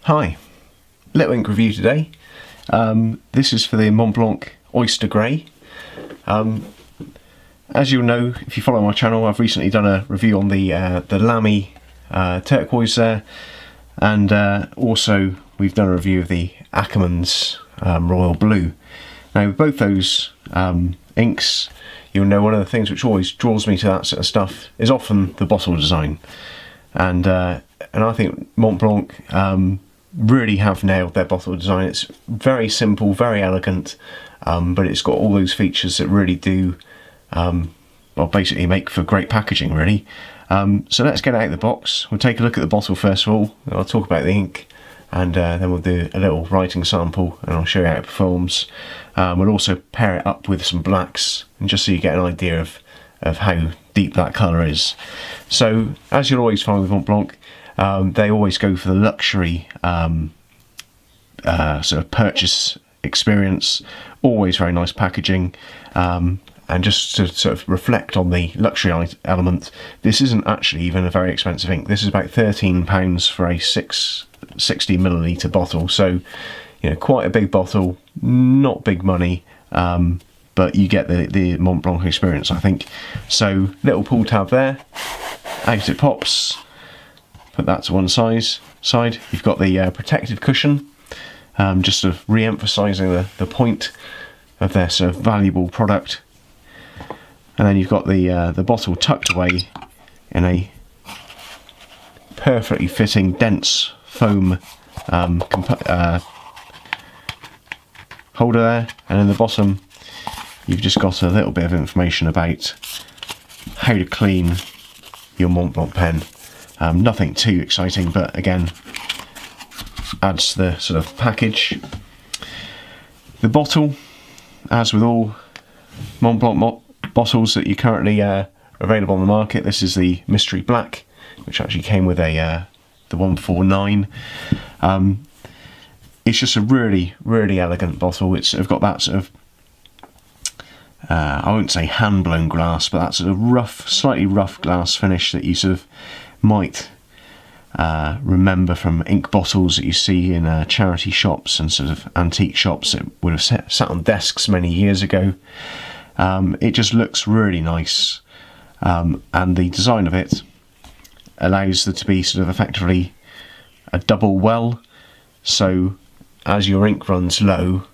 Hi, little ink review today. This is for the MONTBLANC Oyster Grey. As you'll know, if you follow my channel, I've recently done a review on the Lamy turquoise there, and also we've done a review of the Ackerman's Royal Blue. Now with both those inks, you'll know one of the things which always draws me to that sort of stuff is often the bottle design, and I think MONTBLANC really have nailed their bottle design. It's very simple, very elegant, but it's got all those features that really do well, basically make for great packaging, really. So let's get out of the box. We'll take a look at the bottle first of all. I'll talk about the ink, and then we'll do a little writing sample, and I'll show you how it performs. We'll also pair it up with some blacks, and just so you get an idea of how deep that colour is. So as you'll always find with MONTBLANC, they always go for the luxury sort of purchase experience. Always very nice packaging, and just to sort of reflect on the luxury element, this isn't actually even a very expensive ink. This is about £13 for a 660ml bottle, so you know, quite a big bottle, not big money, but you get the MONTBLANC experience, I think. So little pull tab there, out it pops. Put that to one side. You've got the protective cushion, just sort of re-emphasising the point of their sort of valuable product. And then you've got the bottle tucked away in a perfectly fitting dense foam holder there, and in the bottom you've just got a little bit of information about how to clean your MONTBLANC pen. Nothing too exciting, but again adds to the sort of package. The bottle, as with all MONTBLANC bottles that you currently available on the market, this is the Mystery Black, which actually came with the 149. It's just a really elegant bottle. It's sort of got that sort of I won't say hand blown glass, but that sort of rough, slightly rough glass finish that you sort of might remember from ink bottles that you see in charity shops and sort of antique shops that would have sat on desks many years ago. It just looks really nice, and the design of it allows there to be sort of effectively a double well, so as your ink runs low,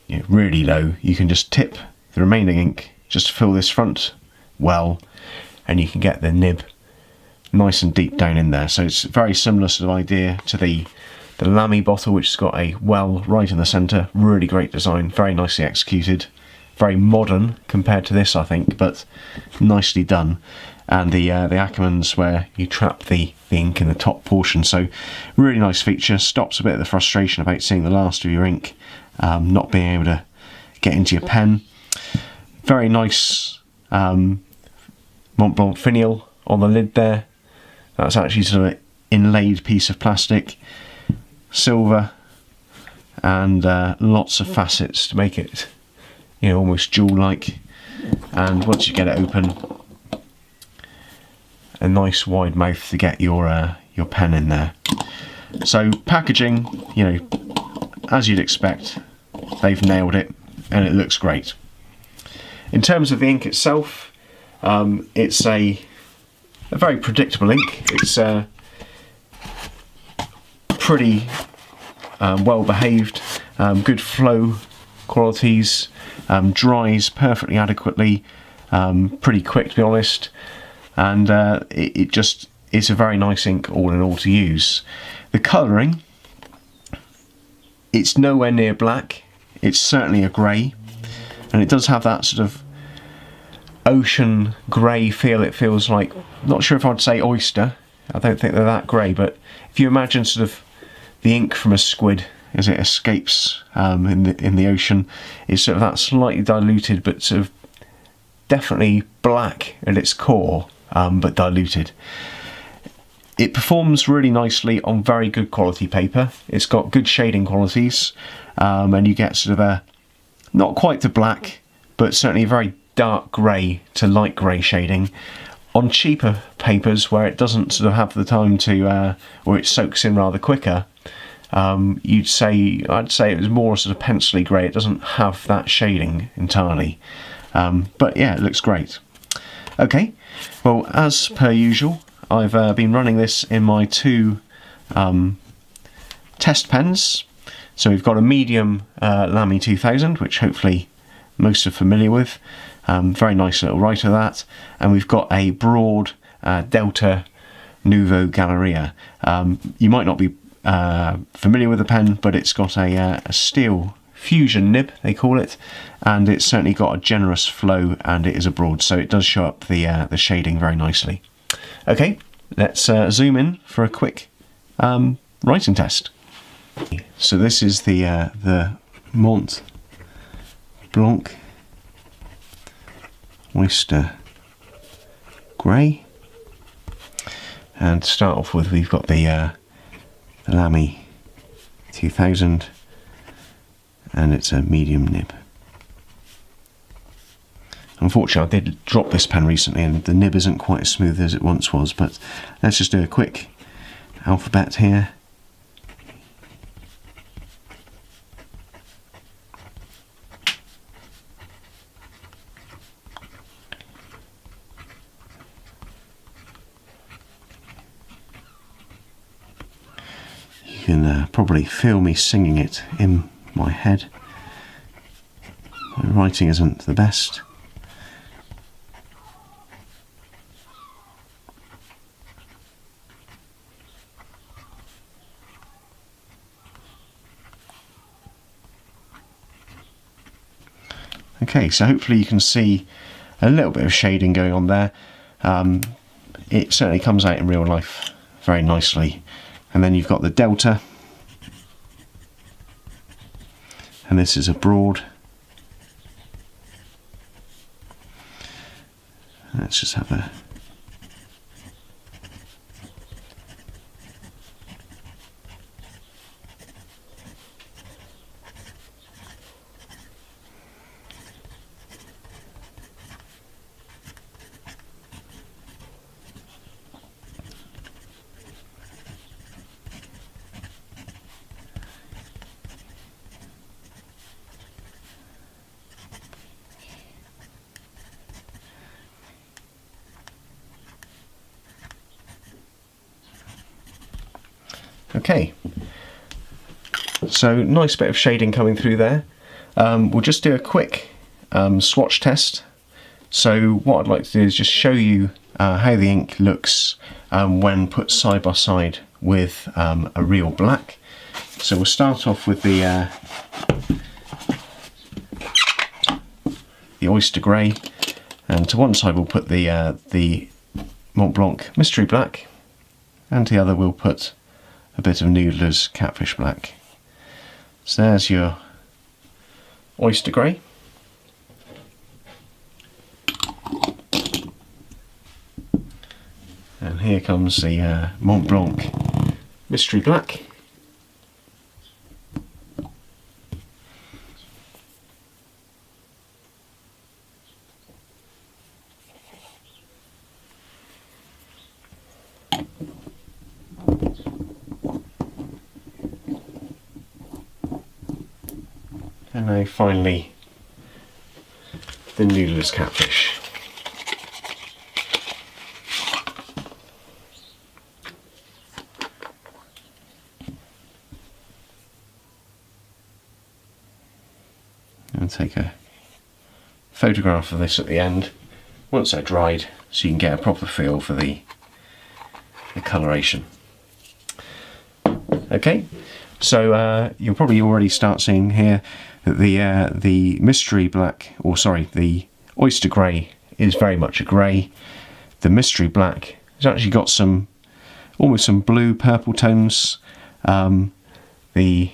you know, really low, you can just tip the remaining ink just to fill this front well, and you can get the nib nice and deep down in there. So it's a very similar sort of idea to the Lamy bottle, which has got a well right in the centre. Really great design, very nicely executed, very modern compared to this, I think, but nicely done. And the Ackerman's, where you trap the ink in the top portion, so really nice feature. Stops a bit of the frustration about seeing the last of your ink not being able to get into your pen. Very nice MONTBLANC finial on the lid there. That's actually sort of an inlaid piece of plastic, silver, and lots of facets to make it, you know, almost jewel-like. And once you get it open, a nice wide mouth to get your pen in there. So packaging, you know, as you'd expect, they've nailed it, and it looks great. In terms of the ink itself, it's a very predictable ink. It's pretty well behaved, good flow qualities, dries perfectly adequately, pretty quick to be honest, and it just is a very nice ink all in all to use. The colouring, it's nowhere near black, it's certainly a grey, and it does have that sort of ocean grey feel. It feels like, not sure if I'd say oyster, I don't think they're that grey, but if you imagine sort of the ink from a squid as it escapes in the ocean, it's sort of that slightly diluted but sort of definitely black at its core, but diluted. It performs really nicely on very good quality paper. It's got good shading qualities, and you get sort of a, not quite to black, but certainly a very dark grey to light grey shading On cheaper papers where it doesn't sort of have the time to, or it soaks in rather quicker, I'd say it was more sort of pencily grey. It doesn't have that shading entirely, but yeah, it looks great. Okay, well, as per usual, I've been running this in my two test pens. So we've got a medium Lamy 2000, which hopefully most are familiar with. Very nice little writer, that. And we've got a broad Delta Nouveau Galleria. You might not be familiar with the pen, but it's got a steel fusion nib, they call it, and it's certainly got a generous flow, and it is a broad, so it does show up the shading very nicely. Okay, let's zoom in for a quick writing test. So this is the Montblanc Oyster Grey, and to start off with, we've got the Lamy 2000, and it's a medium nib. Unfortunately, I did drop this pen recently, and the nib isn't quite as smooth as it once was, but let's just do a quick alphabet here. You can probably feel me singing it in my head. My writing isn't the best. Okay, so hopefully you can see a little bit of shading going on there. It certainly comes out in real life very nicely. And then you've got the Delta, and this is a broad. Let's just have a okay, so nice bit of shading coming through there. We'll just do a quick swatch test. So what I'd like to do is just show you how the ink looks when put side by side with a real black. So we'll start off with the Oyster Grey, and to one side we'll put the Montblanc Mystery Black, and to the other we'll put a bit of Noodler's Catfish Black. So there's your Oyster Grey. And here comes the Montblanc Mystery Black. And now finally the Noodler's Catfish. And take a photograph of this at the end once they're dried, so you can get a proper feel for the coloration. Okay, so you'll probably already start seeing here that the Mystery Black, or sorry, the Oyster Grey is very much a grey. The Mystery Black has actually got some almost some blue purple tones. The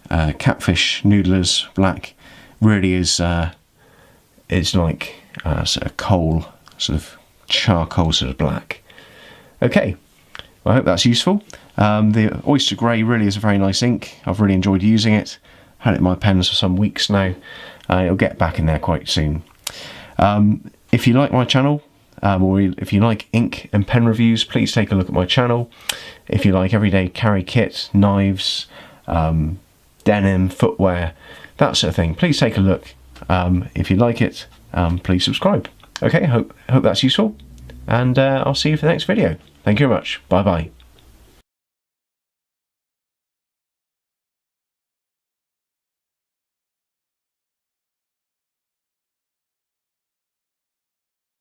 Catfish Noodler's Black really is it's like sort of coal, sort of charcoal sort of black. Okay, well, I hope that's useful. The Oyster Grey really is a very nice ink. I've really enjoyed using it. Had it in my pens for some weeks now. It'll get back in there quite soon. If you like my channel, or if you like ink and pen reviews, please take a look at my channel. If you like everyday carry kit, knives, denim, footwear, that sort of thing, please take a look. If you like it, please subscribe. Okay, hope that's useful, and I'll see you for the next video. Thank you very much. Bye bye.